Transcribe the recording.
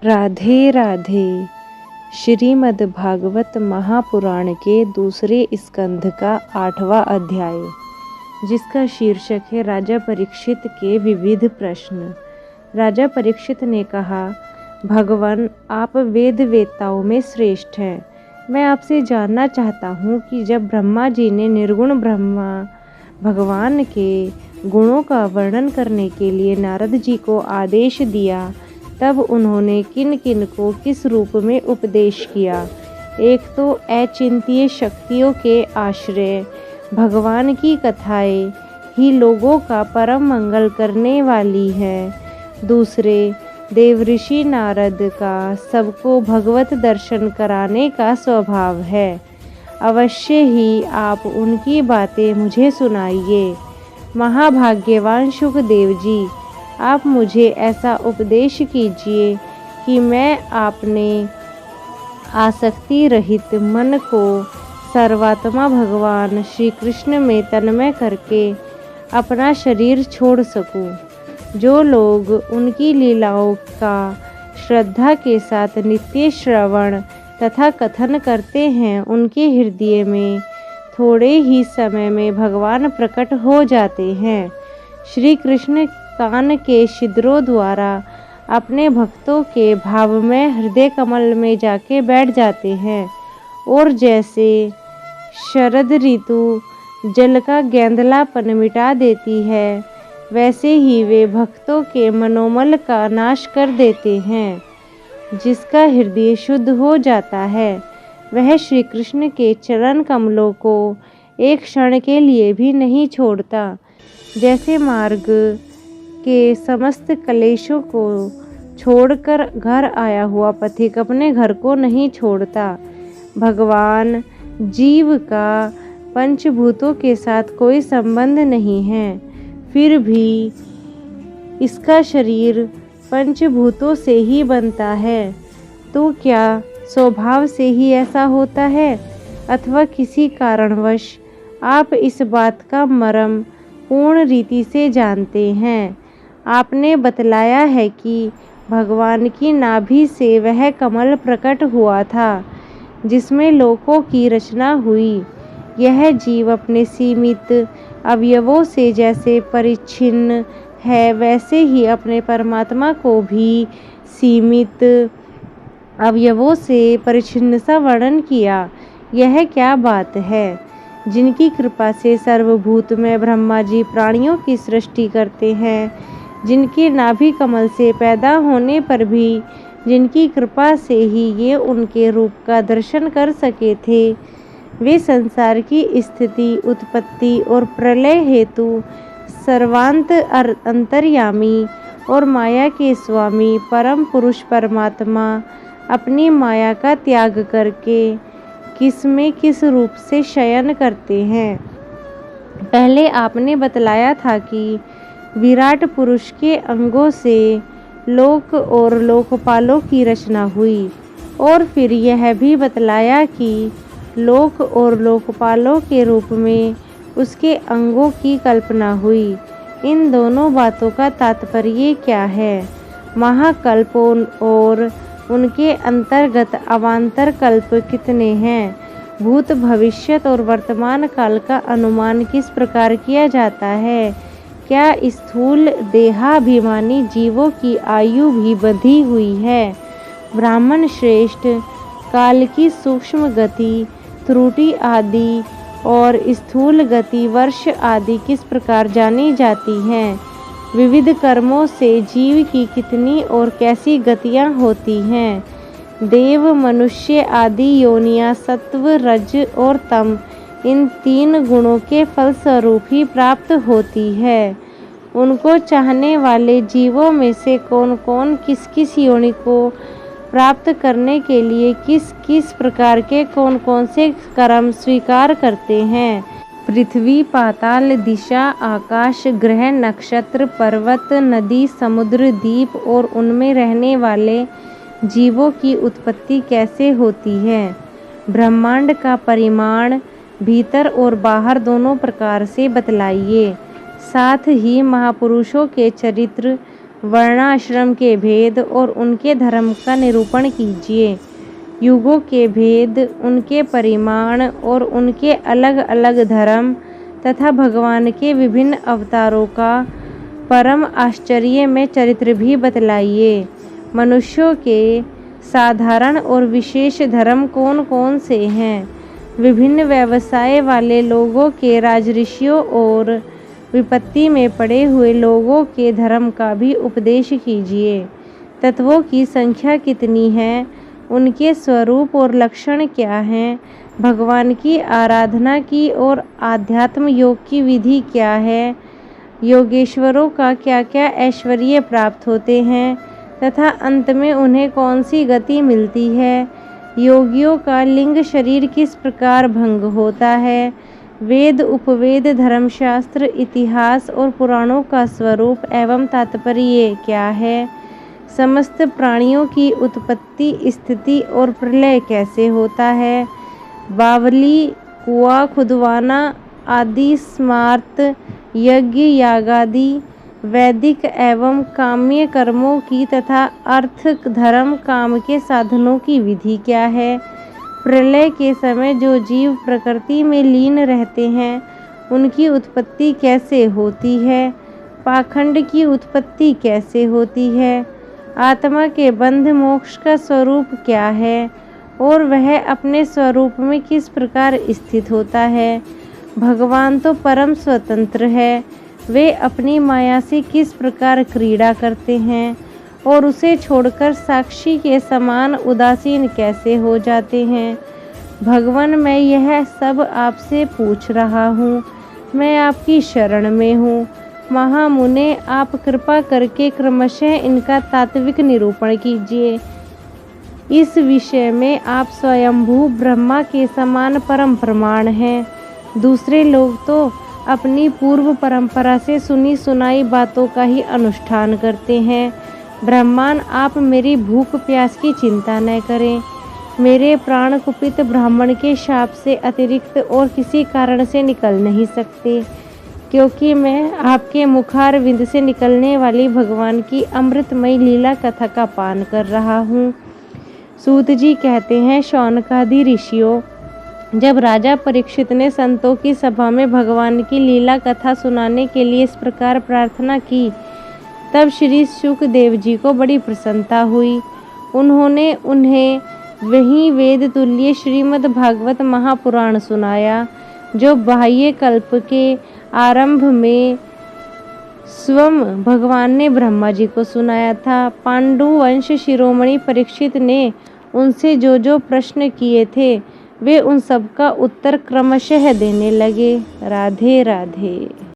राधे राधे। श्रीमद् भागवत महापुराण के दूसरे स्कंध का 8वां अध्याय, जिसका शीर्षक है राजा परीक्षित के विविध प्रश्न। राजा परीक्षित ने कहा, भगवान, आप वेद वेत्ताओं में श्रेष्ठ हैं। मैं आपसे जानना चाहता हूँ कि जब ब्रह्मा जी ने निर्गुण ब्रह्मा भगवान के गुणों का वर्णन करने के लिए नारद जी को आदेश दिया, तब उन्होंने किन किन को किस रूप में उपदेश किया। एक तो अचिंत्य शक्तियों के आश्रय भगवान की कथाएं ही लोगों का परम मंगल करने वाली है। दूसरे, देवऋषि नारद का सबको भगवत दर्शन कराने का स्वभाव है। अवश्य ही आप उनकी बातें मुझे सुनाइए। महाभाग्यवान शुकदेव जी, आप मुझे ऐसा उपदेश कीजिए कि मैं अपने आसक्ति रहित मन को सर्वात्मा भगवान श्री कृष्ण में तन्मय करके अपना शरीर छोड़ सकूं। जो लोग उनकी लीलाओं का श्रद्धा के साथ नित्य श्रवण तथा कथन करते हैं, उनके हृदय में थोड़े ही समय में भगवान प्रकट हो जाते हैं। श्री कृष्ण कान के छिद्रों द्वारा अपने भक्तों के भाव में हृदय कमल में जाके बैठ जाते हैं, और जैसे शरद ऋतु जल का गेंदलापन मिटा देती है, वैसे ही वे भक्तों के मनोमल का नाश कर देते हैं। जिसका हृदय शुद्ध हो जाता है, वह श्री कृष्ण के चरण कमलों को एक क्षण के लिए भी नहीं छोड़ता। जैसे मार्ग के समस्त क्लेशों को छोड़कर घर आया हुआ पथिक अपने घर को नहीं छोड़ता। भगवान जीव का पंचभूतों के साथ कोई संबंध नहीं है, फिर भी इसका शरीर पंचभूतों से ही बनता है। तो क्या स्वभाव से ही ऐसा होता है, अथवा किसी कारणवश आप इस बात का मर्म पूर्ण रीति से जानते हैं? आपने बतलाया है कि भगवान की नाभि से वह कमल प्रकट हुआ था जिसमें लोकों की रचना हुई। यह जीव अपने सीमित अवयवों से जैसे परिच्छिन्न है, वैसे ही अपने परमात्मा को भी सीमित अवयवों से परिच्छिन्न सा वर्णन किया। यह क्या बात है? जिनकी कृपा से सर्वभूत में ब्रह्मा जी प्राणियों की सृष्टि करते हैं, जिनके नाभि कमल से पैदा होने पर भी जिनकी कृपा से ही ये उनके रूप का दर्शन कर सके थे, वे संसार की स्थिति, उत्पत्ति और प्रलय हेतु सर्वांत अंतर्यामी और माया के स्वामी परम पुरुष परमात्मा अपनी माया का त्याग करके किस में किस रूप से शयन करते हैं। पहले आपने बतलाया था कि विराट पुरुष के अंगों से लोक और लोकपालों की रचना हुई, और फिर यह भी बतलाया कि लोक और लोकपालों के रूप में उसके अंगों की कल्पना हुई। इन दोनों बातों का तात्पर्य क्या है? महाकल्प और उनके अंतर्गत अवान्तर कल्प कितने हैं? भूत, भविष्यत और वर्तमान काल का अनुमान किस प्रकार किया जाता है? क्या स्थूल देहाभिमानी जीवों की आयु भी बंधी हुई है? ब्राह्मण श्रेष्ठ काल की सूक्ष्म गति, त्रुटि आदि और स्थूल गति, वर्ष आदि किस प्रकार जानी जाती हैं? विविध कर्मों से जीव की कितनी और कैसी गतियां होती हैं? देव, मनुष्य आदि योनियां सत्व, रज और तम, इन 3 गुणों के फलस्वरूप ही प्राप्त होती है। उनको चाहने वाले जीवों में से कौन कौन किस किस योनि को प्राप्त करने के लिए किस किस प्रकार के कौन कौन से कर्म स्वीकार करते हैं? पृथ्वी, पाताल, दिशा, आकाश, ग्रह, नक्षत्र, पर्वत, नदी, समुद्र, द्वीप और उनमें रहने वाले जीवों की उत्पत्ति कैसे होती है? ब्रह्मांड का परिमाण भीतर और बाहर दोनों प्रकार से बतलाइए। साथ ही महापुरुषों के चरित्र वर्णाश्रम के भेद और उनके धर्म का निरूपण कीजिए। युगों के भेद, उनके परिमाण और उनके अलग अलग धर्म तथा भगवान के विभिन्न अवतारों का परम आश्चर्य में चरित्र भी बतलाइए। मनुष्यों के साधारण और विशेष धर्म कौन कौन से हैं? विभिन्न व्यवसाय वाले लोगों के, राजऋषियों और विपत्ति में पड़े हुए लोगों के धर्म का भी उपदेश कीजिए। तत्वों की संख्या कितनी है? उनके स्वरूप और लक्षण क्या हैं? भगवान की आराधना की और आध्यात्म योग की विधि क्या है? योगेश्वरों का क्या क्या ऐश्वर्य प्राप्त होते हैं तथा अंत में उन्हें कौन सी गति मिलती है? योगियों का लिंग शरीर किस प्रकार भंग होता है? वेद, उपवेद, धर्मशास्त्र, इतिहास और पुराणों का स्वरूप एवं तात्पर्य क्या है? समस्त प्राणियों की उत्पत्ति, स्थिति और प्रलय कैसे होता है? बावली, कुआं खुदवाना आदि स्मार्त, यज्ञ, यागादि, वैदिक एवं काम्य कर्मों की तथा अर्थ, धर्म, काम के साधनों की विधि क्या है? प्रलय के समय जो जीव प्रकृति में लीन रहते हैं उनकी उत्पत्ति कैसे होती है? पाखंड की उत्पत्ति कैसे होती है? आत्मा के बंध मोक्ष का स्वरूप क्या है और वह अपने स्वरूप में किस प्रकार स्थित होता है? भगवान तो परम स्वतंत्र है, वे अपनी माया से किस प्रकार क्रीड़ा करते हैं और उसे छोड़कर साक्षी के समान उदासीन कैसे हो जाते हैं? भगवान, मैं यह सब आपसे पूछ रहा हूँ, मैं आपकी शरण में हूँ। महामुने, आप कृपा करके क्रमशः इनका तात्विक निरूपण कीजिए। इस विषय में आप स्वयंभू ब्रह्मा के समान परम प्रमाण हैं। दूसरे लोग तो अपनी पूर्व परंपरा से सुनी सुनाई बातों का ही अनुष्ठान करते हैं। ब्रह्मान, आप मेरी भूख प्यास की चिंता न करें। मेरे प्राण कुपित ब्राह्मण के शाप से अतिरिक्त और किसी कारण से निकल नहीं सकते, क्योंकि मैं आपके मुखारविंद से निकलने वाली भगवान की अमृतमयी लीला कथा का पान कर रहा हूँ। सूत जी कहते हैं, शौनकादि ऋषियों, जब राजा परीक्षित ने संतों की सभा में भगवान की लीला कथा सुनाने के लिए इस प्रकार प्रार्थना की, तब श्री शुकदेव जी को बड़ी प्रसन्नता हुई। उन्होंने उन्हें वही वेद तुल्य श्रीमद् भागवत महापुराण सुनाया, जो बाह्य कल्प के आरंभ में स्वयं भगवान ने ब्रह्मा जी को सुनाया था। पांडु वंश शिरोमणि परीक्षित ने उनसे जो जो प्रश्न किए थे वे उन सब का उत्तर क्रमशः देने लगे। राधे राधे।